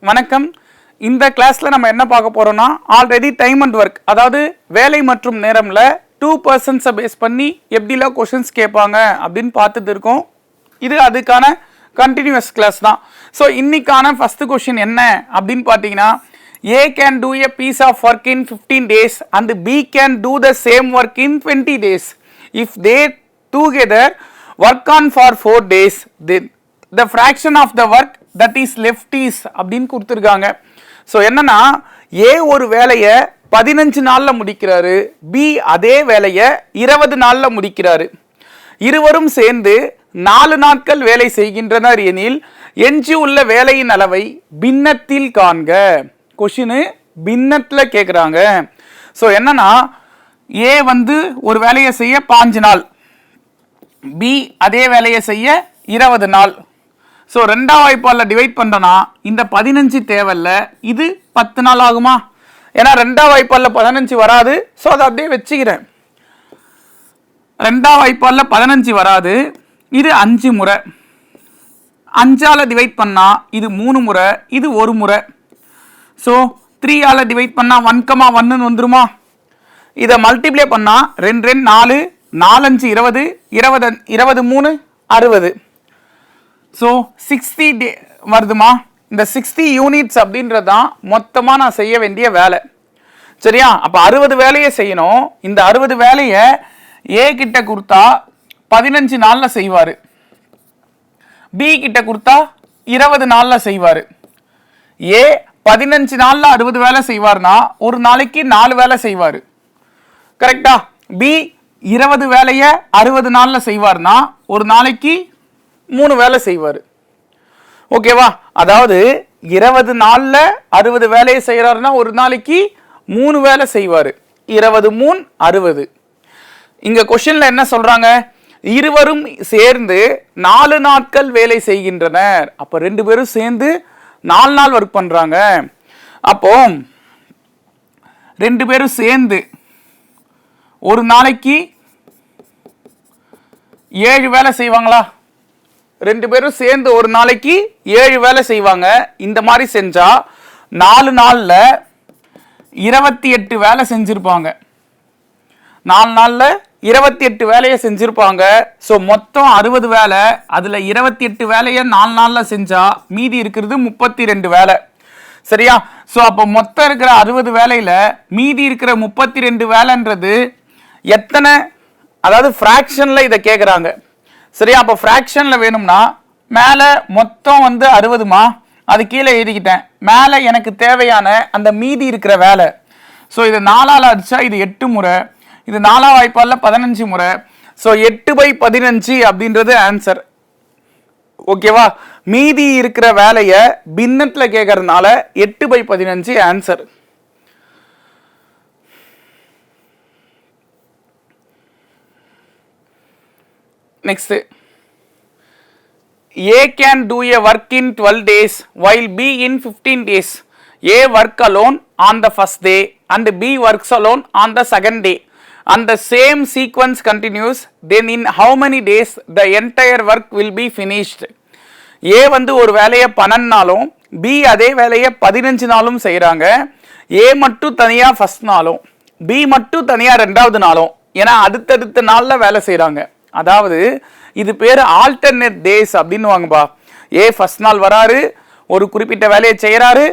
வணக்கம். இந்த கிளாஸ்ல நம்ம என்ன பார்க்க போறோம்னா ஆல்ரெடி டைம் அண்ட் ஒர்க், அதாவது வேலை மற்றும் நேரம்ல 2% பேஸ் பண்ணி எப்படிலாம் கொஸ்டின்ஸ் கேட்பாங்க அப்படின்னு பார்த்துட்டு இருக்கோம். இது அதுக்கான கண்டினியூஸ் கிளாஸ் தான். ஸோ இன்னைக்கான ஃபர்ஸ்ட் கொஸ்டின் என்ன அப்படின்னு பார்த்தீங்கன்னா, A can do a piece of work in 15 days and B can do the same work in 20 days. If they together work on for 4 days, then the fraction of the work that is left is அப்படின்னு கொடுத்துருக்காங்க. So என்னன்னா, ஏ ஒரு வேலையை 15 நாளில் முடிக்கிறாரு, B அதே வேலையை 20 நாளில் முடிக்கிறாரு. இருவரும் சேர்ந்து 4 நாட்கள் வேலை செய்கின்றனர் எனில் எஞ்சியுள்ள வேலையின் அளவை பின்னத்தில் காண்க. கொஷினு பின்னத்தில் கேட்குறாங்க. ஸோ என்னன்னா, ஏ ஒரு வேலையை செய்ய 5 நாள், பி அதே வேலையை செய்ய 20 நாள். ஸோ ரெண்டாம் வாய்ப்பால் டிவைட் பண்ணுறனா இந்த 15 தேவையில்ல, இது 10 நாள் ஆகுமா? ஏன்னா ரெண்டாம் வாய்ப்பால் 15 வராது. ஸோ அதை அப்படியே வச்சுக்கிறேன். ரெண்டாம் வாய்ப்பால் 15 வராது, இது 5 முறை. 5ஆல் டிவைட் பண்ணால் இது 3 முறை, இது 1 முறை. ஸோ 3ஆல் டிவைட் பண்ணால் 1,1 வந்துருமா? இதை மல்டிப்ளை பண்ணால் 2 2 4, 4 5 20, 20 3 60. ஸோ 60 டே வருதுமா? இந்த 60 யூனிட்ஸ் அப்படின்றது தான் மொத்தமாக நான் செய்ய வேண்டிய வேலை. சரியா? அப்போ 60 வேலையை செய்யணும். இந்த 60 வேலையை ஏ கிட்ட கொடுத்தா 15 நாளில் செய்வார், பி கிட்ட கொடுத்தா 20 நாளில் செய்வார். ஏ 15 நாளில் 60 வேலை செய்வார்னா ஒரு நாளைக்கு 4 வேலை செய்வார், கரெக்டா? பி 20 வேலையை 60 நாளில் செய்வார்னா ஒரு நாளைக்கு 3 வேலை செய்வார். ஓகேவா? அதாவது 20 நாளில் 60 வேலையை செய்கிறாருன்னா ஒரு நாளைக்கு 3 வேலை செய்வார். 20 3 60. இங்க கொஸ்டின்ல என்ன சொல்றாங்க? இருவரும் சேர்ந்து 4 நாட்கள் வேலை செய்கின்றனர். அப்போ 2 பேரும் சேர்ந்து 4 நாள் ஒர்க் பண்றாங்க. அப்போ 2 பேரும் சேர்ந்து ஒரு நாளைக்கு 7 வேலை செய்வாங்களா? 2 பேரும் சேர்ந்து ஒரு நாளைக்கு 7 வேலை செய்வாங்க. இந்த மாதிரி செஞ்சா 4 நாள்ல 28 வேலை செஞ்சிருப்பாங்க. 4 நாள்ல 28 வேலையை செஞ்சிருப்பாங்க. ஸோ மொத்தம் 60 வேலை, அதுல 28 வேலையை 4 நாள்ல செஞ்சா மீதி இருக்கிறது 32 வேலை. சரியா? ஸோ அப்போ மொத்தம் இருக்கிற 60 வேலையில மீதி இருக்கிற 32 வேலைன்றது எத்தனை, அதாவது ஃப்ராக்ஷன்ல இதை கேட்குறாங்க. சரியா? அப்போ ஃப்ராக்ஷன்ல வேணும்னா மேலே மொத்தம் 60மா, அது கீழே எழுதிக்கிட்டேன். மேலே எனக்கு தேவையான அந்த மீதி இருக்கிற வேலை. ஸோ இது 4ஆல் அடிச்சா இது 8 முறை, இது 4ஆம் வாய்ப்பால் 15 முறை. ஸோ 8/15 அப்படின்றது ஆன்சர். ஓகேவா? மீதி இருக்கிற வேலையை பின்னத்தில் கேட்கறதுனால 8/15 answer. Next, A can do a work in 12 days while B in 15 days. A work alone on the first day and B works alone on the second day. And the same sequence continues. Then in how many days the entire work will be finished? A ஒரு வேலையை 12 நாளும், B அதே வேலையை 15 நாளும் செய்கிறாங்க. A மட்டும் தனியாக first நாளும், B மட்டும் தனியாக 2வது நாளும். ஏன்னா அடுத்தடுத்த நாளில் வேலை செய்கிறாங்க. அதாவது இது பேர் ஆல்டர்னேட் டேஸ் அப்படின்னு வாங்கப்பா. ஏ ஃபர்ஸ்ட் நாள் வராரு, ஒரு குறிப்பிட்ட வேலையை செய்கிறாரு,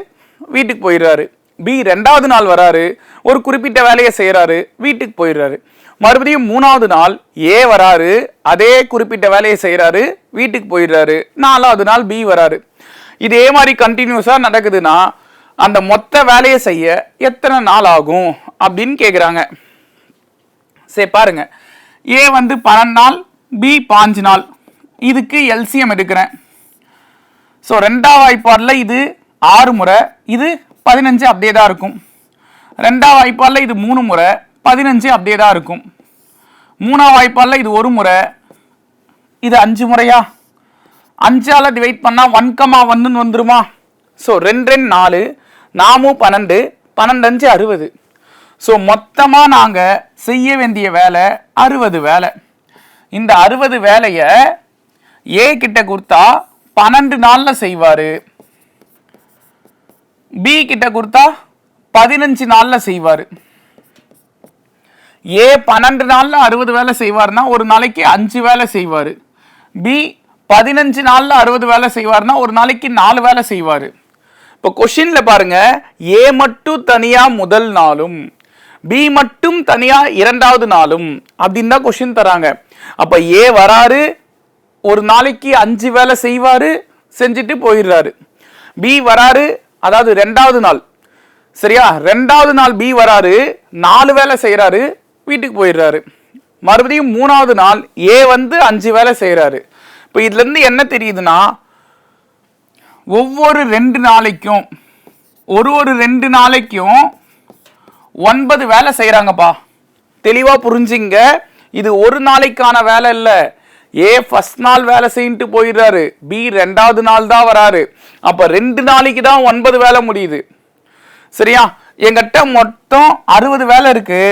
வீட்டுக்கு போயிடுறாரு. பி 2வது நாள் வராரு, ஒரு குறிப்பிட்ட வேலையை செய்கிறாரு, வீட்டுக்கு போயிடுறாரு. மறுபடியும் 3வது நாள் ஏ வராரு, அதே குறிப்பிட்ட வேலையை செய்கிறாரு, வீட்டுக்கு போயிடுறாரு. 4வது நாள் பி வராரு. இதே மாதிரி கண்டினியூஸாக நடக்குதுன்னா அந்த மொத்த வேலையை செய்ய எத்தனை நாள் ஆகும் அப்படின்னு கேட்குறாங்க. சரி பாருங்க, ஏ 12 நாள், பி 5 நாள். இதுக்கு எல்சிஎம் எடுக்கிறேன். ஸோ ரெண்டாம் வாய்ப்பாடில் இது 6 முறை, இது 15 அப்படியே தான் இருக்கும். ரெண்டாம் வாய்ப்பாடில் இது 3 முறை, 15 அப்படியே தான் இருக்கும். 3ஆம் வாய்ப்பாடில் இது 1 முறை, இது 5 முறையா? 5ஆல் டிவைட் பண்ணால் 1,1 வந்துருமா? ஸோ 2 2 4, 4 12, 12 5 60. ஸோ மொத்தமாக நாங்கள் செய்ய வேண்டிய வேலை 60 வேலை. இந்த 60 வேலையை ஏ கிட்ட கொடுத்தா 12 நாளில் செய்வார், பி கிட்ட கொடுத்தா 15 நாள்ல செய்வாரு. ஏ 12 நாள்ல 60 வேலை செய்வார்னா ஒரு நாளைக்கு 5 வேலை செய்வாரு. பி 15 நாள்ல 60 வேலை செய்வார்னா ஒரு நாளைக்கு 4 வேலை செய்வாரு. இப்போ கொஸ்டின்ல பாருங்க, ஏ மட்டும் தனியா முதல் நாளும் பி மட்டும் தனியா இரண்டாவது நாளும் அப்படின்னு தான் கொஸ்டின் தராங்க. அப்ப ஏ வராரு, ஒரு நாளைக்கு 5 வேலை செய்வாரு, செஞ்சுட்டு போயிடுறாரு. பி வராரு, அதாவது ரெண்டாவது நாள், சரியா, ரெண்டாவது நாள் பி வராரு, 4 வேலை செய்யறாரு, வீட்டுக்கு போயிடுறாரு. மறுபடியும் மூணாவது நாள் ஏ வந்து 5 வேலை செய்யறாரு. இப்போ இதுல இருந்து என்ன தெரியுதுன்னா, ஒவ்வொரு 2 நாளைக்கும் ஒரு 2 நாளைக்கும் 9 வேலை செய்யறாங்கப்பா. தெளிவா புரிஞ்சுங்க, இது ஒரு நாளைக்கான வேலை இல்ல. ஏ ஃபர்ஸ்ட் நாள் வேலை செய்யிட்டு போயிடுறாரு, பி ரெண்டாவது நாள் தான் வராரு. அப்ப 2 நாளைக்கு தான் 9 வேலை முடியுது. சரியா, எங்கிட்ட மொத்தம் 60 வேலை இருக்கு,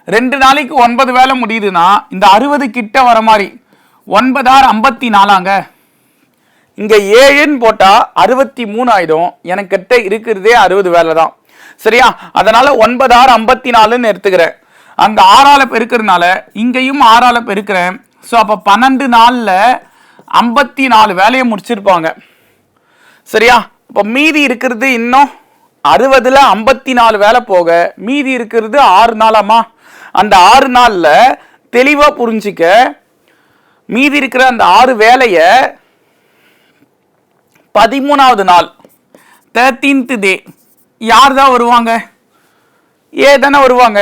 2 நாளைக்கு 9 வேலை முடியுதுன்னா இந்த 60 கிட்ட வர மாதிரி 9 6 54ஆங்க. இங்க 7ன்னு போட்டா 63 ஆயிடும். எனக்கு கிட்ட இருக்கிறதே 60 வேலை தான். சரியா, அதனால 9 6 54ன்னு எடுத்துக்கிறேன். அங்க 6ஆல பெருக்கிறதுனால இங்கேயும் 6ஆல பெருக்கிறேன். ஸோ அப்ப 12 நாள்ல 54 வேலையை முடிச்சிருப்பாங்க. சரியா, இப்ப மீதி இருக்கிறது இன்னும் 60ல 54 வேலை போக மீதி இருக்கிறது 6 நாளாமா. அந்த 6 நாள்ல தெளிவா புரிஞ்சிக்க, மீதி இருக்கிற அந்த 6 வேலைய 13வது நாள் 13th டே யார் தான் வருவாங்க? ஏ தானே வருவாங்க.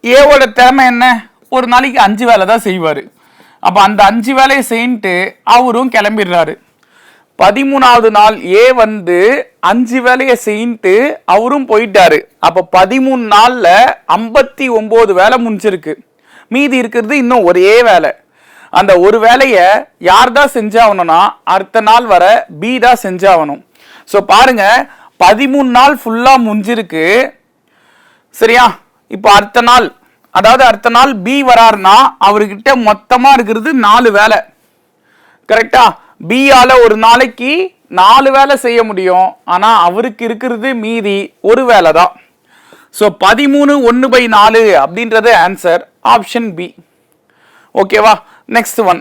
ஏவோட திறமை என்ன? ஒரு நாளைக்கு 5 வேலை தான் செய்வாரு. அப்ப அந்த 5 வேலையை செய்யிட்டு அவரும் கிளம்பிடுறாரு. 13வது நாள் ஏ வந்து 5 வேலையை செய்யிட்டு அவரும் போயிட்டாரு. அப்ப 13 நாள்ல 59 வேலை முடிஞ்சிருக்கு. மீதி இருக்கிறது இன்னும் ஒரே வேலை. அந்த ஒரு வேலைய யார் தான் செஞ்சாகணும்னா அடுத்த நாள் வர பி தான் செஞ்சாகணும். ஸோ பாருங்க, 13 நாள் ஃபுல்லா முடிஞ்சிருக்கு. சரியா, இப்போ அடுத்த நாள், அதாவது அடுத்த நாள் பி வராருன்னா அவர்கிட்ட மொத்தமா இருக்கிறது 4 வேலை. கரெக்டா, பி ஆல ஒரு நாளைக்கு 4 வேலை செய்ய முடியும். ஆனா அவருக்கு இருக்கிறது மீதி ஒரு வேலை தான். ஸோ 13 1/4 அப்படின்றது ஆன்சர், ஆப்ஷன் பி. ஓகேவா, next one.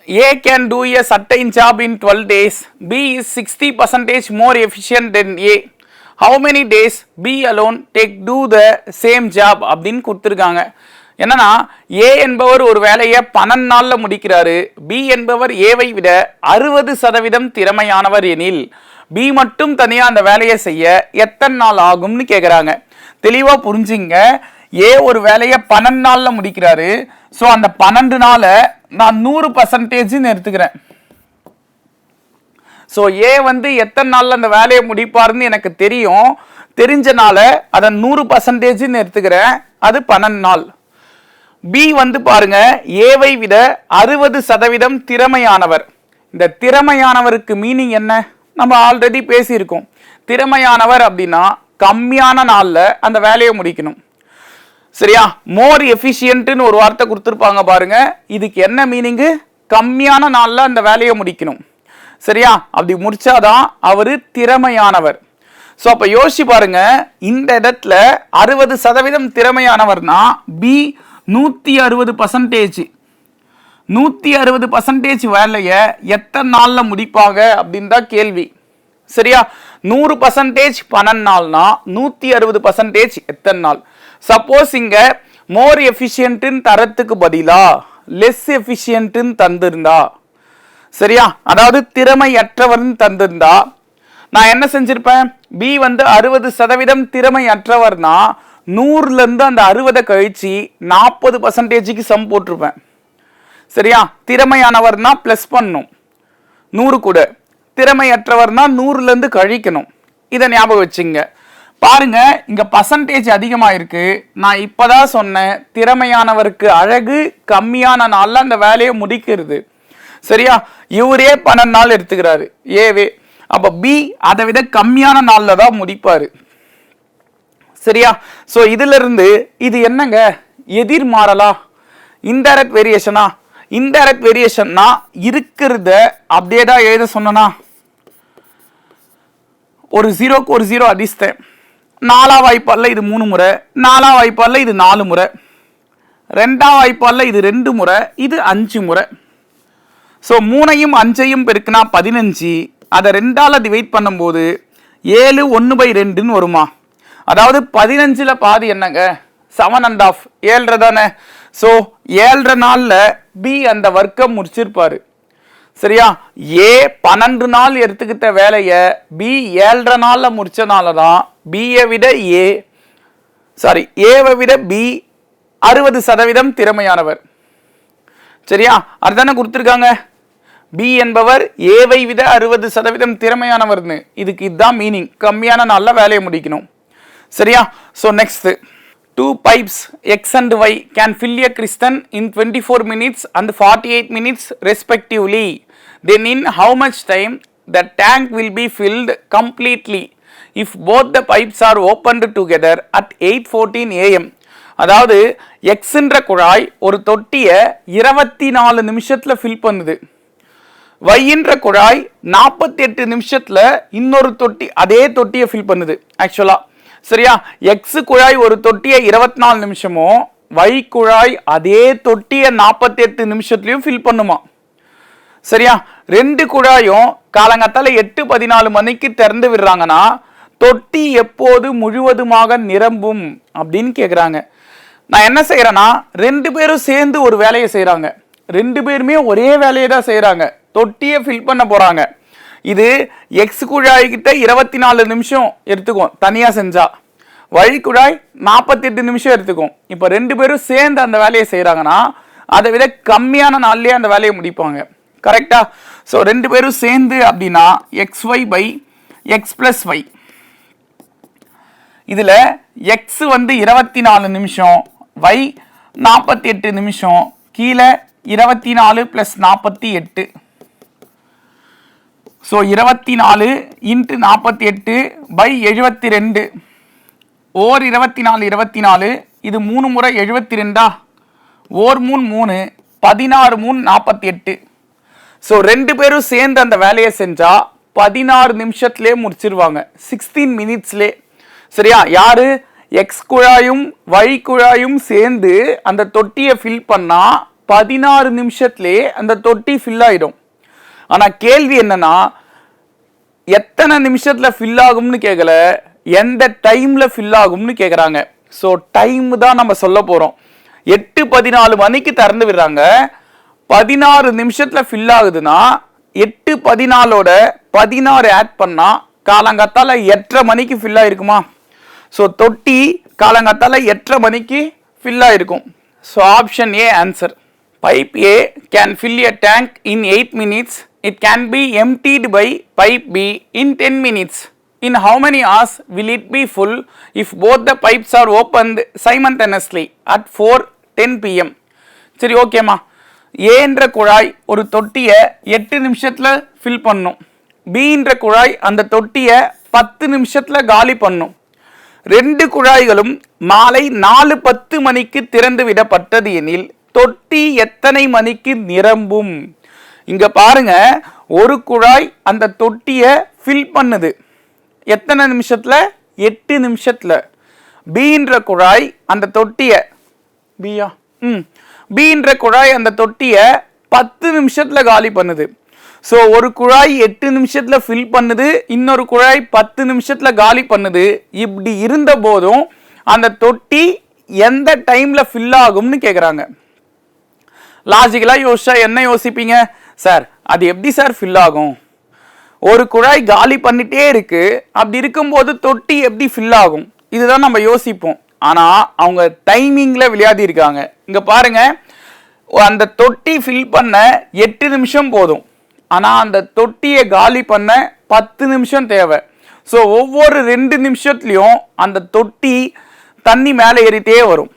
A can do a certain job in 12 days. B is 60% more efficient than A. How many days B alone take do the same job அப்படின்னு கொடுத்துருக்காங்க. என்னன்னா, ஏ என்பவர் ஒரு வேலையை 12 நாள்ல முடிக்கிறாரு. பி என்பவர் ஏவை விட 60% திறமையானவர் எனில் பி மட்டும் தனியா அந்த வேலையை செய்ய எத்தனை நாள் ஆகும்னு கேட்குறாங்க. தெளிவா புரிஞ்சுங்க, ஏ ஒரு வேலையை 12 நாள்ல முடிக்கிறாரு. ஸோ அந்த 12 நாளை நான் 100% எடுத்துக்கிறேன். ஸோ ஏ வந்து எத்தனை நாள்ல அந்த வேலையை முடிப்பாருன்னு எனக்கு தெரியும். தெரிஞ்சனால அதை 100% எடுத்துக்கிறேன். அது 12 நாள். பி வந்து பாருங்க, ஏவை விட 60% திறமையானவர். இந்த திறமையானவருக்கு மீனிங் என்ன? நம்ம ஆல்ரெடி பேசியிருக்கோம். திறமையானவர் அப்படின்னா கம்மியான நாள்ல அந்த வேலையை முடிக்கணும். சரியா, மோர் எஃபிஷியன்ட்னு ஒரு வார்த்தை கொடுத்துருப்பாங்க பாருங்க. இதுக்கு என்ன மீனிங்கு? கம்மியான நாள்ல அந்த வேலையை முடிக்கணும். சரியா, அப்படி முடிச்சாதான் அவரு திறமையானவர். ஸோ அப்ப யோசிச்சு பாருங்க, இந்த இடத்துல 60% திறமையானவர்னா பி 160%. 160% வேலையை எத்தனை நாள்ல முடிப்பாங்க அப்படின்னு தான் கேள்வி. சரியா, 100% 12 நாள்னா 160% எத்தனை நாள்? சப்போஸ் இங்க மோர் எஃபிஷியன்ட்னு தரத்துக்கு பதிலா லெஸ் எஃபிஷியன்ட்னு தந்திருந்தா, சரியா, அதாவது திறமையற்றவர்னு தந்திருந்தா நான் என்ன செஞ்சிருப்பேன்? பி வந்து 60% திறமையற்றவர்னா 100ல இருந்து அந்த 60 கழிச்சு 40%க்கு சம் போட்டிருப்பேன். சரியா, திறமையானவர்னா பிளஸ் பண்ணும் 100 கூட, திறமையற்றவர்னா 100ல இருந்து கழிக்கணும். இதை ஞாபகம் வச்சுங்க. பாருங்க, இங்க பர்சன்டேஜ் அதிகமா இருக்கு. நான் இப்பதான் சொன்னேன், திறமையானவருக்கு அழகு கம்மியான நாள்ல அந்த வேலையை முடிக்கிறது. சரியா, இவரே 12 நாள் எடுத்துக்கிறாரு ஏவே. அப்ப பி அதை விட கம்மியான நாள்ல தான் முடிப்பாரு. சரியா, சோ இதுல இருந்து இது என்னங்க? எதிர்மாறலா? இன்டைரக்ட் வேரியேஷனா? இன்டைரக்ட் வேரியேஷன்னா இருக்கிறத அப்படியே தான் எழுத சொன்னா, ஒரு 0க்கு ஒரு 0 அடிச்சிட்டேன். 4ஆம் வாய்ப்பாடில் இது 3 முறை, 4ஆம் வாய்ப்பாடில் இது 4 முறை, 2ஆம் வாய்ப்பாடில் இது 2 முறை, இது 5 முறை. ஸோ 3ஐயும் 5ஐயும் பெருக்குனா 15, அதை 2ஆல் டிவைட் பண்ணும்போது 7 1/2ன்னு வருமா? அதாவது 15ல் பாதி என்னங்க? 7.5, 7 தானே. ஸோ 7 நாளில் பி அந்த வர்க்கம் முடிச்சிருப்பாரு. சரியா? ஏ 12 நாள் எடுத்துக்கிட்ட வேலையை பி 7 நாளில் முடிச்சனால தான் ஏவை விட பி 60% திறமையானவர். சரியா? அதுதானே கொடுத்துருக்காங்க. பி என்பவர் ஏவை விட 60% திறமையானவர்னு. இதுதான் மீனிங். கம்மியான நாளில் வேலையை முடிக்கணும். சரியா? So next, 2 pipes X and Y can fill a crystal in 24 minutes and 48 minutes respectively. Then in how much time the tank will be filled completely if both the pipes are opened together at 8:14 AM? அதாவது எக்ஸ்ன்ற குழாய் ஒரு தொட்டியை 24 நிமிஷத்துல fill பண்ணுது. வைன்ற குழாய் 48 நிமிஷத்துல இன்னொரு தொட்டி அதே தொட்டியை ஃபில் பண்ணுது ஆக்சுவலா. சரியா? எக்ஸ் குழாய் ஒரு தொட்டியை 24 நிமிஷமும், வை குழாய் அதே தொட்டியை 48 நிமிஷத்துலயும் ஃபில் பண்ணுமா. சரியா? 2 குழாயும் காலங்காத்தால 8:14 மணிக்கு திறந்து விடுறாங்கன்னா தொட்டி எப்போது முழுவதுமாக நிரம்பும் அப்படின்னு கேக்குறாங்க. நான் என்ன செய்யறேன்னா, 2 பேரும் சேர்ந்து ஒரு வேலையை செய்யறாங்க. 2 பேருமே ஒரே வேலையை தான் செய்யறாங்க. தொட்டியை ஃபில் பண்ண போறாங்க. இது எக்ஸ் குழாய்கிட்ட 24 நிமிஷம் எடுத்துக்கும் தனியா செஞ்சா, வழி குழாய் 48 நிமிஷம் எடுத்துக்கும். இப்ப 2 பேரும் சேர்ந்து அந்த வேலையை செய்யறாங்கன்னா அதை விட கம்மியான நாள்லயே அந்த வேலையை முடிப்பாங்க. கரெக்டா? ஸோ 2 பேரும் சேர்ந்து அப்படின்னா xy/x+y. இதுல எக்ஸ் 24 நிமிஷம், y 48 நிமிஷம், கீழே 24 + 48. ஸோ 24 × 48/72 ஓர் 24 24, இது 3 முறை 72, ஓர் 3 3, 16 3 48. ஸோ 2 பேரும் சேர்ந்து அந்த வேலையை செஞ்சா 16 நிமிஷத்துலேயே முடிச்சிருவாங்க, 16 மினிட்ஸ்லே. சரியா? யாரு? எக்ஸ் குழாயும் வழி குழாயும் சேர்ந்து அந்த தொட்டியை ஃபில் பண்ணா 16 நிமிஷத்துலேயே அந்த தொட்டி ஃபில் ஆயிடும். ஆனா கேள்வி என்னன்னா, எத்தனை நிமிஷத்துல ஃபில் ஆகும்னு கேட்கல, எந்த டைம்ல ஃபில் ஆகும்னு கேக்குறாங்க. ஸோ டைம் தான் நம்ம சொல்ல போறோம். 8:14 மணிக்கு திறந்து விடுறாங்க, 16 நிமிஷத்துல ஃபில் ஆகுதுன்னா 8:14ஓட 16 ஆட் பண்ணா காலங்காத்தால 8:30 மணிக்கு ஃபில் ஆயிருக்குமா? ஸோ தொட்டி காலங்காத்தால 8:30 மணிக்கு ஃபில் ஆயிருக்கும். So option A answer. Pipe A can fill a tank in 8 minutes. It can be emptied by pipe B in 10 minutes. In how many hours will it be full if both the pipes are opened simultaneously at 4:10 PM? சரி, ஓகேம்மா. ஏன்ற குழாய் ஒரு தொட்டியை 8 நிமிஷத்துல fill பண்ணும். பின்ற குழாய் அந்த தொட்டியை 10 நிமிஷத்துல காலி பண்ணும். 2 குழாய்களும் மாலை 4:10 மணிக்கு திறந்து விடப்பட்டது எனில் தொட்டி எத்தனை மணிக்கு நிரம்பும்? இங்க பாருங்க, ஒரு குழாய் அந்த தொட்டியை ஃபில் பண்ணுது எத்தனை நிமிஷத்துல? 8 நிமிஷத்துல. பீன்ற குழாய் அந்த தொட்டியை பீன்ற குழாய் அந்த தொட்டியை 10 நிமிஷத்துல காலி பண்ணுது. ஸோ ஒரு குழாய் 8 நிமிஷத்துல ஃபில் பண்ணுது, இன்னொரு குழாய் 10 நிமிஷத்துல காலி பண்ணுது. இப்படி இருந்த போதும் அந்த தொட்டி எந்த டைம்ல ஃபில் ஆகும்னு கேக்குறாங்க. லாஜிக்கலா யோசிச்சா என்ன யோசிப்பீங்க? சார் அது எப்படி சார் ஃபில் ஆகும்? ஒரு குழாய் காலி பண்ணிட்டே இருக்கு, அப்படி இருக்கும்போது தொட்டி எப்படி ஃபில் ஆகும்? இதுதான் நம்ம யோசிப்போம். ஆனா அவங்க டைமிங்ல விளையாடி இருக்காங்க. இங்க பாருங்க, அந்த தொட்டி ஃபில் பண்ண 8 நிமிஷம் போதும், ஆனா அந்த தொட்டியை காலி பண்ண 10 நிமிஷம் தேவை. ஸோ ஒவ்வொரு 2 நிமிஷத்துலயும் அந்த தொட்டி தண்ணி மேலே ஏறிட்டே வரும்.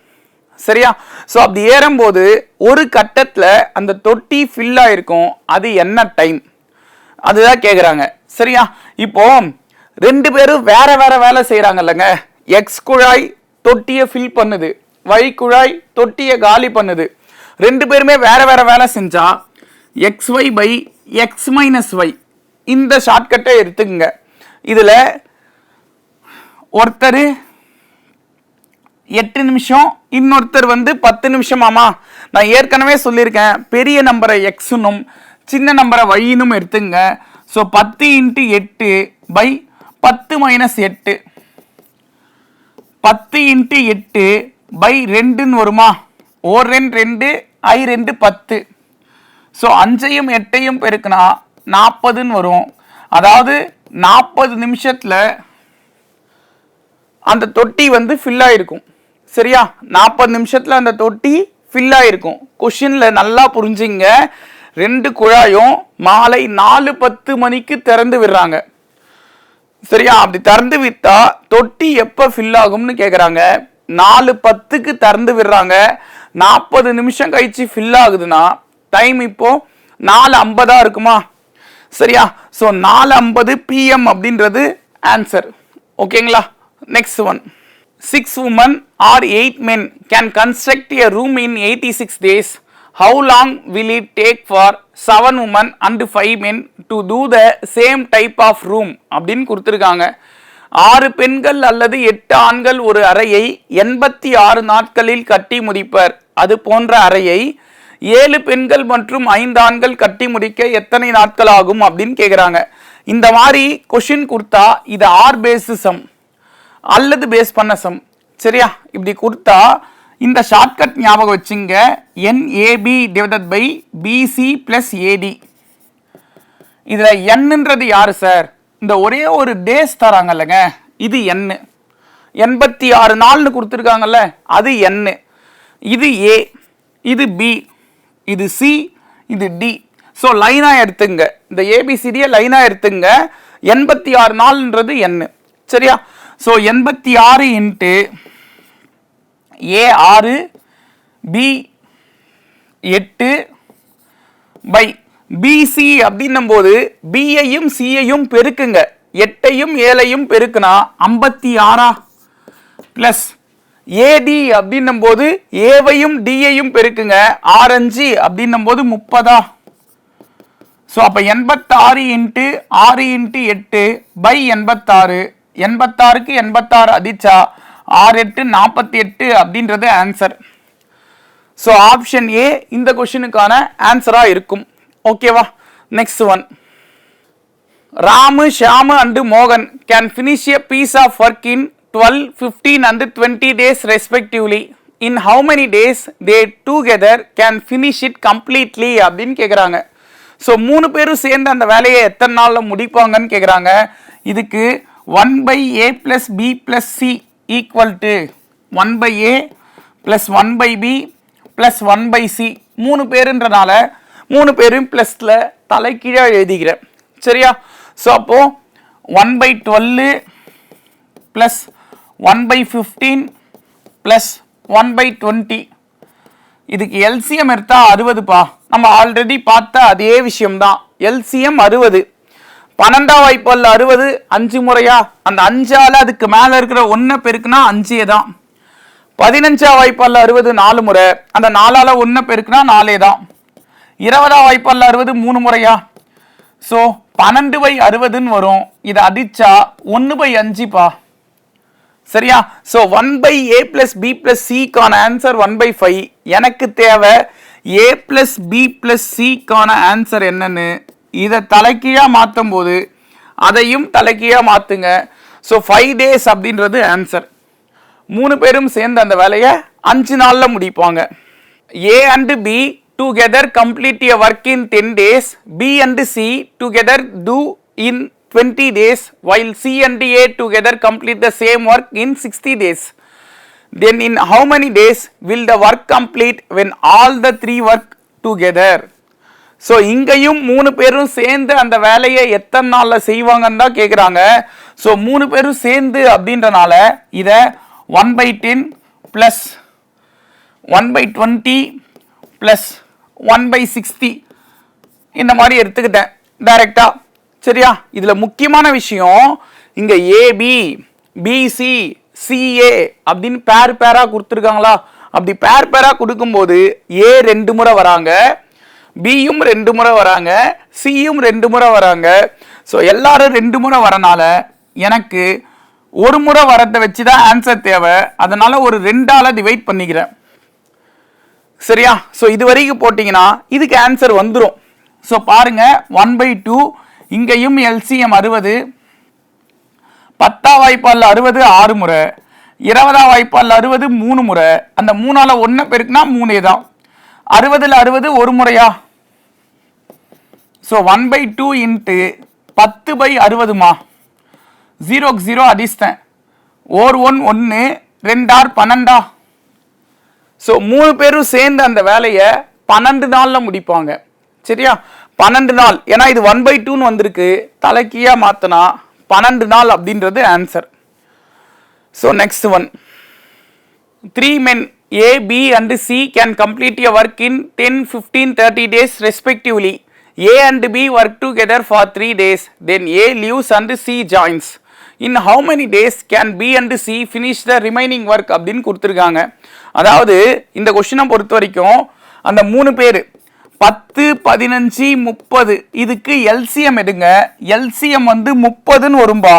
சரியா? ஸோ அப்படி ஏறும்போது ஒரு கட்டத்துல அந்த தொட்டி ஃபில் ஆயிருக்கும். அது என்ன டைம்? அதுதான் கேக்குறாங்க. சரியா? இப்போ 2 பேரும் வேற வேற வேலை செய்யறாங்க இல்லைங்க. எக்ஸ் குழாய் தொட்டியை ஃபில் பண்ணுது, Y குழாய் தொட்டியை காலி பண்ணுது. ரெண்டு பேருமே வேற வேற வேலை செஞ்சா xy by x minus y இந்த ஷார்ட்கட்டை எடுத்துக்கங்க. இதுல ஒருத்தர் 8 நிமிஷம், இன்னொருத்தர் 10 நிமிஷமாமா. நான் ஏற்கனவே சொல்லியிருக்கேன், பெரிய நம்பரை எக்ஸுனும் சின்ன நம்பரை வையினும் எடுத்துங்க. ஸோ 10 × 8 by 10 - 8 10 × 8 by 2ன்னு வருமா? ஓர் 2 ஐ 2 10. ஸோ 5ஐயும் 8ஐயும் பெருக்குனா 40ன்னு வரும். அதாவது 40 நிமிஷத்தில் அந்த தொட்டி ஃபில் ஆயிருக்கும். சரியா? 40 நிமிஷத்தில் அந்த தொட்டி ஃபில் ஆயிருக்கும். கொஷினில் நல்லா புரிஞ்சுங்க. 2 குழாயும் மாலை 4:10 மணிக்கு திறந்து விடுறாங்க. சரியா? அப்படி திறந்து விட்டா தொட்டி எப்போ ஃபில் ஆகும்னு கேட்குறாங்க. 4:10க்கு திறந்து விடுறாங்க. 40 நிமிஷம் கழிச்சு ஃபில் ஆகுதுன்னா டைம் இப்போ 4:50 இருக்குமா? சரியா? ஸோ 4:50 PM அப்படின்றது ஆன்சர். ஓகேங்களா? Next one. 6 women or 8 men can construct a room in 86 days. How long will it take for 7 women and 5 men to do the same type of room? அப்படின்னு கொடுத்துருக்காங்க. 6 பெண்கள் அல்லது 8 ஆண்கள் ஒரு அறையை 86 நாட்களில் கட்டி முடிப்பர். அது போன்ற அறையை 7 பெண்கள் மற்றும் 5 ஆண்கள் கட்டி முடிக்க எத்தனை நாட்கள் ஆகும் அப்படின்னு கேட்குறாங்க. இந்த மாதிரி கொஷின் கொடுத்தா இது ஆர் பேஸ்டு சம் அல்லது பேஸ் பண்ண சம். சரியா? இப்படி கொடுத்தா இந்த ஷார்ட்கட் ஞாபகம் வச்சுங்க. NAB divided by BC + AD. இதில் என்னன்றது யாரு சார்? இந்த ஒரே ஒரு டேஸ் தராங்கல்லங்க, இது N. 86 நாள்னு கொடுத்துருக்காங்கல்ல, அது N. இது A, இது B, இது C, இது D. ஸோ லைனாக எடுத்துங்க. இந்த ABCDயை லைனாக எடுத்துங்க. 86 நாள்ன்றது N. சரியா? So 86 × A 6, B 8 by BC அப்படின்னும் போது பியையும் சியையும் பெருக்குங்க. 8ஐயும் 7ஐயும் பெருக்குனா 56 பிளஸ் AD அப்படின்னும் போது ஏவையும் டியையும் பெருக்குங்க. 6 5 அப்படின்னும் போது 30. ஸோ அப்போ 86 × 6 × 8 பை 86. 86க்கு 86 அதிச்சா 6 8 48 அப்படின்றது ஆன்சர். ஸோ ஆப்ஷன் ஏ இந்த கொஸ்டினுக்கான ஆன்சராக இருக்கும். ஓகேவா? Next one. Ramu, Shamu and மோகன் can finish a piece of work in 12, 15 and 20 days respectively. In how many days they together can finish it completely அப்படின்னு கேட்குறாங்க. ஸோ 3 பேரும் சேர்ந்து அந்த வேலையை எத்தனை நாளில் முடிப்பாங்கன்னு கேட்குறாங்க. இதுக்கு 1/A + B + C = 1/A + 1/B + 1/C. 3 பேருன்றனால 3 பேரும் ப்ளஸில் தலைக்கீழாக எழுதிக்கிறேன். சரியா? ஸோ அப்போது 1/12 + 1/15 + 1/20. இதுக்கு LCM எடுத்தா 60பா. நம்ம ஆல்ரெடி பார்த்த அதே விஷயம்தான். LCM 60. 12ஆம் வாய்ப்பால் 60 5 முறையா? அந்த 5ஆல் அதுக்கு மேலே இருக்கிற 1 பெருக்குனா 5 தான். 15ஆம் வாய்ப்பால் 60 4 முறை. அந்த 4ஆல் 1 பெருக்குனா 4 தான். 20ஆம் வாய்ப்பால் 60 3 முறையா? ஸோ 12/60ன்னு வரும். இதை அடிச்சா 1/5பா. சரியா? So 1/A + B + C answer 1/5. எனக்கு தேவை A + B + C ஆன்சர் என்னன்னு இதை தலைக்கீழா மாற்றும் போது அதையும் தலைக்கீழா மாற்றுங்க. ஸோ 5 days அப்படின்றது ஆன்சர். 3 பேரும் சேர்ந்து அந்த வேலையை 5 நாளில் முடிப்பாங்க. A and B together complete a work in 10 days. B and C together do in 20 days, while C and A together complete the same work in 60 days. Then in how many days will the work complete when all the 3 work together? So இங்கேயும் 3 பேரும் சேர்ந்து அந்த வேலையை எத்தனை நாளில் செய்வாங்கன்னு தான் கேட்குறாங்க. ஸோ 3 பேரும் சேர்ந்து அப்படின்றனால இதை 1/10 + 1/20 + 1/60 இந்த மாதிரி எடுத்துக்கிட்டேன் டைரக்டா. சரியா? இதில் முக்கியமான விஷயம், இங்கே AB, BC, CA அப்படின்னு பேராக கொடுத்துருக்காங்களா? அப்படி பேரா கொடுக்கும்போது ஏ 2 முறை வராங்க, பியும் 2 முறை வராங்க, சியும் 2 முறை வராங்க. ஸோ எல்லாரும் 2 முறை வரனால எனக்கு ஒரு முறை வரதை வச்சு தான் ஆன்சர் தேவை. அதனால ஒரு 2ஆல டிவைட் பண்ணிக்கிறேன். சரியா? ஸோ இது வரைக்கும் போட்டிங்கன்னா இதுக்கு ஆன்சர் வந்துடும். ஸோ பாருங்க 1/2, இங்கேயும் எல்சிஎம் 60, 10ஆம் வாய்ப்பால் 60 6 முறை, 20ஆம் வாய்ப்பால் 60 3 முறை, அந்த 3ஆல 1 பெருக்குனா 3 தான். 60ல் 60 ஒரு முறையா? ஸோ 1/2 இன்ட்டு 10/60மா, 0க்கு 0 அடிச்சிட்டேன். 1 1 2 12. ஸோ 3 பேரும் சேர்ந்து அந்த வேலையை 12 நாளில் முடிப்பாங்க. சரியா? 12 நாள், ஏன்னா இது 1/2ன்னு வந்திருக்கு, தலைக்கீழா மாற்றினா 12 நாள் அப்படின்றது answer. So next one, 3 men A, B and C can complete a work in 10, 15, 30 days respectively. A and B work together for 3 days. Then A leaves and C joins. In how many days can B and C finish the remaining work அப்படின்னு கொடுத்துருக்காங்க. அதாவது இந்த கொஸ்டினை பொறுத்த வரைக்கும் அந்த 3 பேர் 10, 15, 30 இதுக்கு எல்சிஎம் எடுங்க. எல்சிஎம் வந்து 30ன்னு வரும்பா.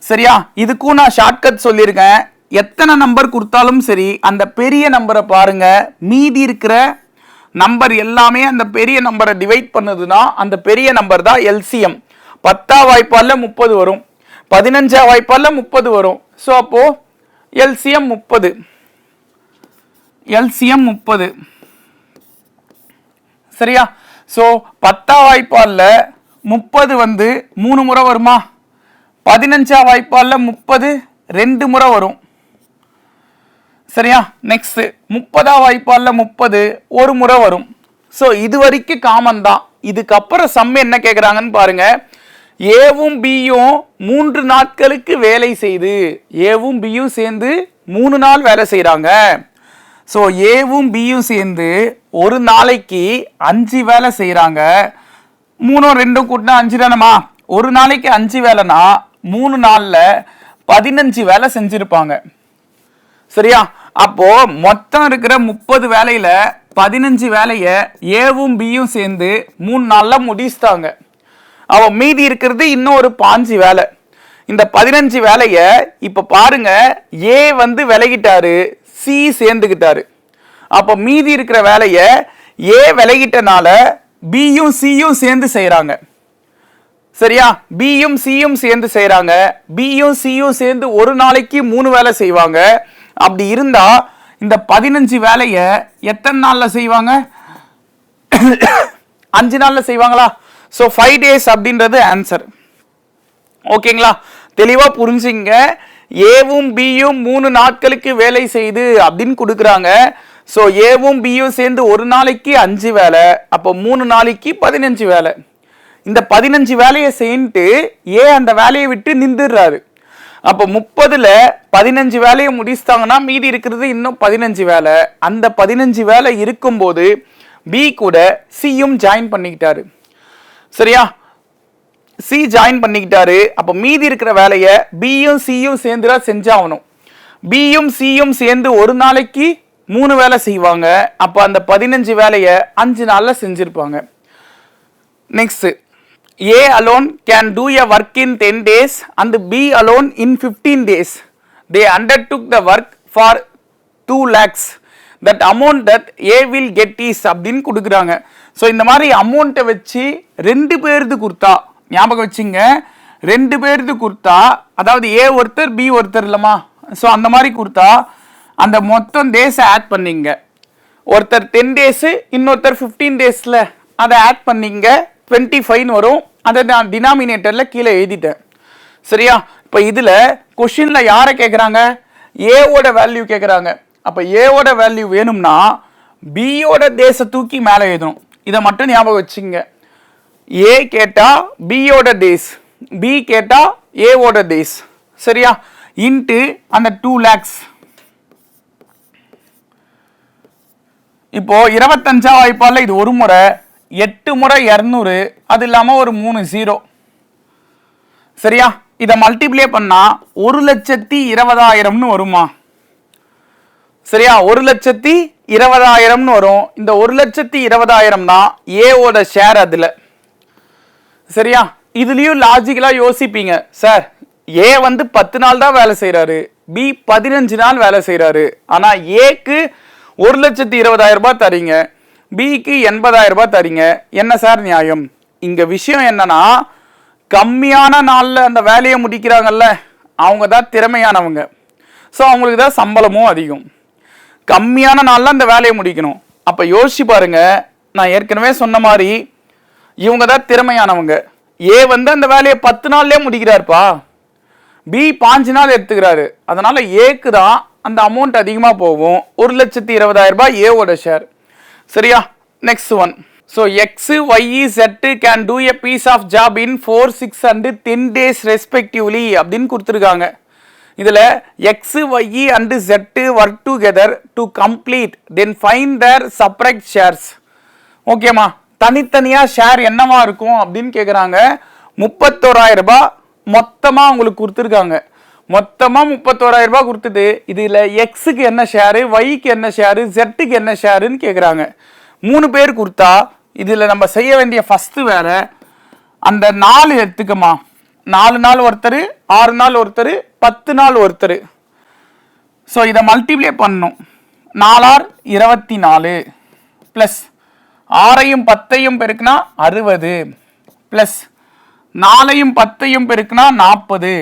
சரியா? இதுக்கும் நான் ஷார்ட்கட் சொல்லியிருக்கேன். எத்தனை நம்பர் கொடுத்தாலும் சரி அந்த பெரிய நம்பரை பாருங்க, மீதி இருக்கிற நம்பர் எல்லாமே அந்த பெரிய நம்பரை டிவைட் பண்ணுதுன்னா அந்த பெரிய நம்பர் தான் எல்சிஎம். 10ஆம் வாய்ப்பால்ல 30 வரும், 15ஆம் வாய்ப்பால்ல 30 வரும். ஸோ அப்போ எல்சிஎம் 30. எல்சிஎம் 30. சரியா? ஸோ 10ஆம் வாய்ப்பால்ல 30 வந்து 3 முறை வருமா? 15ஆம் வாய்ப்பால்ல 30 2 முறை வரும். சரியா? நெக்ஸ்ட் 30ஆம் வாய்ப்பால்ல 30 ஒரு முறை வரும். ஸோ இது வரைக்கும் காமன் தான். இதுக்கப்புறம் சம் என்ன கேட்குறாங்கன்னு பாருங்க. ஏவும் பியும் 3 நாட்களுக்கு வேலை செய்து, ஏவும் பியும் சேர்ந்து 3 நாள் வேலை செய்கிறாங்க. ஸோ ஏவும் பியும் சேர்ந்து ஒரு நாளைக்கு 5 வேலை செய்கிறாங்க. 3 2 கூட்டினா 5 தானமா? ஒரு நாளைக்கு 5 வேலைனா 3 நாளில் 15 வேலை செஞ்சிருப்பாங்க. சரியா? அப்போ மொத்தம் இருக்கிற 30 வேலையில 15 வேலையை ஏவும் பியும் சேர்ந்து 3 நாள்ல முடிச்சிட்டாங்க. அவன் மீதி இருக்கிறது இன்னும் ஒரு 5 வேலை. இந்த 15 வேலைய இப்ப பாருங்க, ஏ வந்து விலகிட்டாரு, சி சேர்ந்துக்கிட்டாரு. அப்போ மீதி இருக்கிற வேலைய ஏ விலகிட்டனால பியும் சியும் சேர்ந்து செய்யறாங்க. சரியா? பியும் சியும் சேர்ந்து செய்யறாங்க. பியும் சியும் சேர்ந்து ஒரு நாளைக்கு 3 வேலை செய்வாங்க. அப்படி இருந்தா இந்த 15 வேலைய எத்தனை நாள்ல செய்வாங்க? 5 நாள்ல செய்வாங்களா? ஸோ 5 days அப்படின்றது ஆன்சர். ஓகேங்களா? தெளிவா புரிஞ்சுங்க. ஏவும் பியும் 3 நாட்களுக்கு வேலை செய்து அப்படின்னு கொடுக்குறாங்க. ஸோ ஏவும் பியும் சேர்ந்து ஒரு நாளைக்கு 5 வேலை, அப்போ 3 நாளைக்கு 15 வேலை. இந்த 15 வேலையை செய்யிட்டு ஏ அந்த வேலையை விட்டு நின்றுடுறாரு. அப்போ 30ல் 15 வேலையை முடிச்சிட்டாங்கன்னா மீதி இருக்கிறது இன்னும் 15 வேலை. அந்த 15 வேலை இருக்கும்போது பி கூட சியும் ஜாயின் பண்ணிக்கிட்டாரு. சரியா? சி ஜாயின் பண்ணிக்கிட்டாரு. அப்போ மீதி இருக்கிற வேலையை பியும் சியும் சேர்ந்துடா செஞ்சாகணும். பியும் சியும் சேர்ந்து ஒரு நாளைக்கு 3 வேலை செய்வாங்க. அப்போ அந்த 15 வேலையை 5 நாளில் செஞ்சிருப்பாங்க. Next, A alone can do a work in 10 days and B alone in 15 days. They undertook the work for 2 lakhs. That amount that A will get is அப்படின்னு கொடுக்குறாங்க. ஸோ இந்த மாதிரி அமௌண்ட்டை வச்சு 2 பேருக்கு கொடுத்தா, ஞாபகம் வச்சுங்க, 2 பேருக்கு கொடுத்தா, அதாவது ஏ ஒருத்தர் பி ஒருத்தர் இல்லைம்மா. ஸோ அந்த மாதிரி கொடுத்தா அந்த மொத்தம் டேஸை ஆட் பண்ணிங்க. ஒருத்தர் 10 days, இன்னொருத்தர் 15 daysல அதை ஆட் பண்ணிங்க, 25 வரும். அதை நான் டினாமினேட்டரில் கீழே எழுதிட்டேன். சரியா? இப்போ இதில் கொஷினில் யாரை கேட்குறாங்க? ஏவோட வேல்யூ கேட்குறாங்க. அப்போ ஏவோட வேல்யூ வேணும்னா பியோட டேஸை தூக்கி மேலே எழுதணும். இதை மட்டும் ஞாபகம் வச்சுங்க. ஏ கேட்டால் பியோட டேஸ், பி கேட்டால் ஏவோட டேஸ். சரியா? இன்ட்டு அந்த 2 lakhs. இப்போ 25ஆம் வாய்ப்பால் இது ஒரு முறை, 8 முறை 200, அது இல்லாமல் ஒரு 3 0. சரியா? இதை மல்டிப்ளை பண்ணா 1,20,000 வருமா? சரியா? 1,20,000 வரும். இந்த 1,20,000 தான் ஏவோட ஷேர் அதுல. சரியா? இதுலயும் லாஜிக்கலா யோசிப்பீங்க, சார் ஏ வந்து 10 நாள் தான் வேலை செய்யறாரு, பி 15 நாள் வேலை செய்யறாரு, ஆனா ஏக்கு 1,20,000 ரூபாய் தரீங்க, பிக்கு 80,000 ரூபாய் தரீங்க, என்ன சார் நியாயம்? இங்க விஷயம் என்னன்னா, கம்மியான நாள்ல அந்த வேலையை முடிக்கிறாங்கல்ல, அவங்க தான் திறமையானவங்க. ஸோ அவங்களுக்கு தான் சம்பளமும் அதிகம். கம்மியான நாள்ல அந்த வேலையை முடிக்கணும். அப்ப யோசிச்சு பாருங்க, நான் ஏற்கனவே சொன்ன மாதிரி இவங்க தான் திறமையானவங்க. ஏ வந்து அந்த வேலையை 10 நாள்லயே முடிக்கிறாருப்பா, பி 5 நாள் எடுத்துக்கிறாரு. அதனால ஏக்கு தான் அந்த அமௌண்ட் அதிகமா போகும். 1,20,000 ரூபாய் ஏவோட ஷேர். சரியா? Next one. So X Y Z can do a piece of job in 4, 6 and 10 days respectively அப்படின்னு கொடுத்துருக்காங்க. இதுல X Y and Z work together to complete then find their separate shares. ஓகேமா? தனித்தனியா ஷேர் என்னவா இருக்கும் அப்படின்னு கேட்குறாங்க. 31,000 ரூபாய் மொத்தமா உங்களுக்கு கொடுத்துருக்காங்க. மொத்தமா 31,000 ரூபாய் கொடுத்துட்டு இதுல எக்ஸுக்கு என்ன ஷேரு, ஒய்க்கு என்ன ஷேரு, செட்டுக்கு என்ன ஷேருன்னு கேட்குறாங்க. 3 பேர் கொடுத்தா இதுல நம்ம செய்ய வேண்டிய ஃபர்ஸ்ட் வேலை, அந்த 4 எடுத்துக்கமா. 4 நாள் ஒருத்தர், 6 நாள் ஒருத்தர், 10 நாள் ஒருத்தர். ஸோ இதை மல்டிப்ளை பண்ணணும். 4 ஆர் 24 பிளஸ் 6ஐயும் 10ஐயும் பெருக்குனா 60 பிளஸ் 4ஐயும் 10ஐயும் பெருக்குனா 40.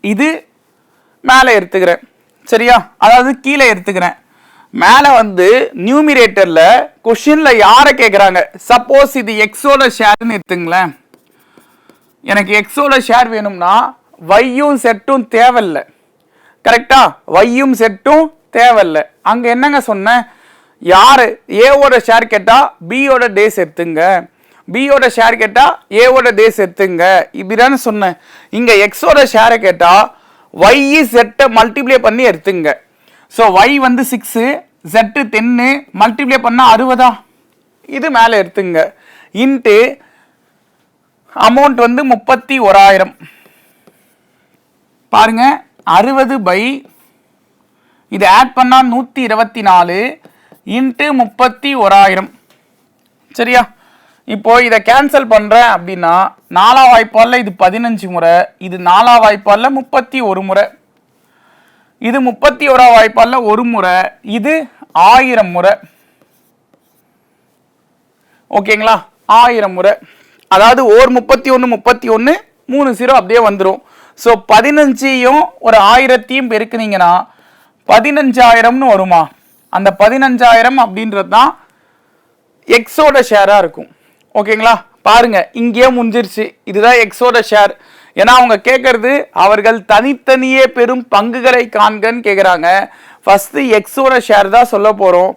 இது மேலே எடுத்துக்கிறேன். சரியா? அதாவது கீழே எடுத்துக்கிறேன். மேலே வந்து நியூமிரேட்டர்ல கொஸ்டின்ல யாரை கேட்குறாங்க, சப்போஸ் இது எக்ஸோட ஷேர்னு எடுத்துங்களேன். எனக்கு எக்ஸோட ஷேர் வேணும்னா ஒய்யும் செட்டும் தேவையில்லை. கரெக்டா? ஒய்யும் செட்டும் தேவையில்லை. அங்க என்னங்க சொன்னேன், யாரு ஏவோட ஷேர் கேட்டா பியோட டேஸ் எடுத்துங்க, பியோட ஷேர் கேட்டா ஏவோட டேஸ் எடுத்துங்க, இப்படிதானே சொன்னேன். இங்க எக்ஸோட ஷேரை கேட்டா ஒய் செட்டை மல்டிப்ளை பண்ணி எடுத்துங்க. ஸோ ஒய் வந்து 6, செட்டு 10, மல்டிப்ளை பண்ணா 60. இது மேலே எடுத்துங்க. இன்ட்டு அமௌண்ட் வந்து 31,000. பாருங்க, 60 பை இது ஆட் பண்ணா 124 இன்ட்டு 31,000. சரியா? இப்போ இதை கேன்சல் பண்றேன் அப்படின்னா 4ஆம் வாய்ப்பால்ல இது 15 முறை, இது 4ஆம் வாய்ப்பால்ல 31 முறை, இது 31ஆம் வாய்ப்பால்ல 1 முறை, இது 1000 முறை. ஓகேங்களா? 1000 முறை. அதாவது ஓர் 31 31 3 0 அப்படியே வந்துடும். ஸோ 15ஐயும் ஒரு 1000ஐயும் பெருக்குனீங்கன்னா 15,000ன்னு வருமா? அந்த 15,000 அப்படின்றது தான் எக்ஸோட ஷேரா இருக்கும். ஓகேங்களா? பாருங்க, இங்கேயே முடிஞ்சிருச்சு. இதுதான் எக்ஸோட ஷேர். ஏன்னா அவங்க கேட்கறது அவர்கள் தனித்தனியே பெரும் பங்குகளை காண்கன்னு கேட்குறாங்க. ஃபர்ஸ்ட் எக்ஸோட ஷேர் தான் சொல்ல போறோம்.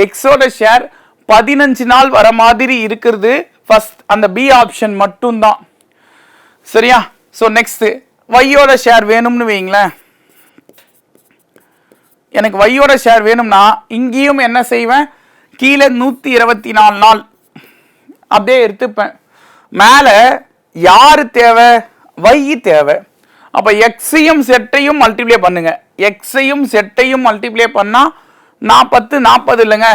எக்ஸோட ஷேர் 15 நாள் வர மாதிரி இருக்கிறது ஃபர்ஸ்ட் அந்த பி ஆப்ஷன் மட்டும்தான். சரியா? ஸோ நெக்ஸ்ட் ஒய்யோட ஷேர் வேணும்னு வைங்களேன். எனக்கு ஒய்யோட ஷேர் வேணும்னா இங்கேயும் என்ன செய்வேன், கீழே 124 நாள் அப்படியே எடுத்துப்பேன். மேலே யாரு தேவை, ஒய் தேவை. அப்போ எக்ஸையும் செட்டையும் மல்டிப்ளை பண்ணுங்க. எக்ஸையும் செட்டையும் மல்டிப்ளை பண்ணா 40 இல்லைங்க.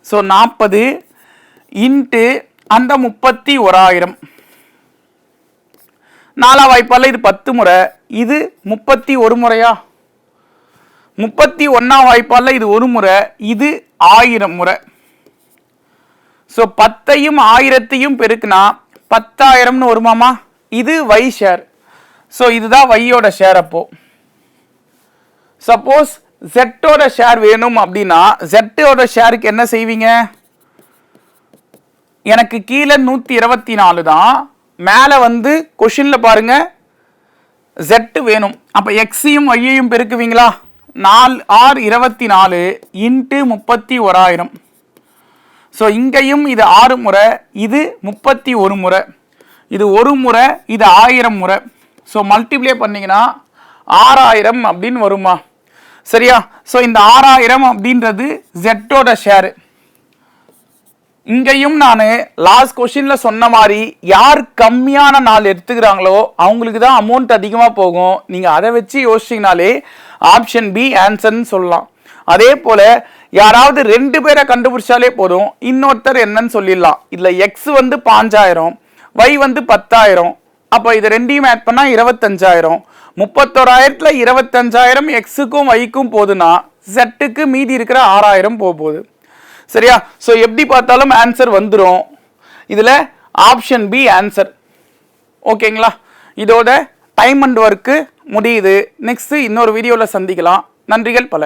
ஸோ 40 இன்ட்டு அந்த 31,000. 4ஆம் வாய்ப்பால் இது 10 முறை, இது 31 முறையா? 31ஆம் வாய்ப்பால் இது 1 முறை, இது 1000 முறை. ஸோ 10ஐயும் 1000ஐயும் பெருக்குனா 10,000ன்னு வருமாமா? இது ஒய் ஷேர். ஸோ இதுதான் ஒய்யோட ஷேர். அப்போ சப்போஸ் செட்டோட ஷேர் வேணும் அப்படின்னா செட்டோட ஷேருக்கு என்ன செய்வீங்க, எனக்கு கீழே 124 தான், மேலே வந்து கொஷின்ல பாருங்க செட்டு வேணும். அப்போ எக்ஸையும் ஒய்யையும் பெருக்குவீங்களா? 4 ஆர் 24 இன்ட்டு 31,000. ஸோ இங்கேயும் இது 6 முறை, இது 31 முறை, இது 1 முறை, இது 1000 முறை. ஸோ மல்டிப்ளை பண்ணீங்கன்னா 6000 அப்படின்னு வருமா? சரியா? ஸோ இந்த 6000 அப்படின்றது ஜெட்டோட ஷேரு. இங்கேயும் நான் லாஸ்ட் கொஸ்டின்ல சொன்ன மாதிரி யார் கம்மியான நாள் எடுத்துக்கிறாங்களோ அவங்களுக்கு தான் அமௌண்ட் அதிகமாக போகும். நீங்கள் அதை வச்சு யோசிச்சிங்கனாலே ஆப்ஷன் பி ஆன்சர்னு சொல்லலாம். அதே போல யாராவது 2 பேரை கண்டுபிடிச்சாலே போதும், இன்னொருத்தர் என்னன்னு சொல்லிடலாம். இதுல எக்ஸ் வந்து 5000, y வந்து 10000. அப்போ இது ரெண்டையும் ஆட் பண்ணா 25000. 31000ல 25000 எக்ஸுக்கும் வைக்கும் போதுன்னா செட்டுக்கு மீதி இருக்கிற 6000 போகுது. சரியா? ஸோ எப்படி பார்த்தாலும் ஆன்சர் வந்துடும். இதுல ஆப்ஷன் பி ஆன்சர். ஓகேங்களா? இதோட டைம் அண்ட் ஒர்க்கு முடியுது. நெக்ஸ்ட் இன்னொரு வீடியோவில் சந்திக்கலாம். நன்றிகள் பல.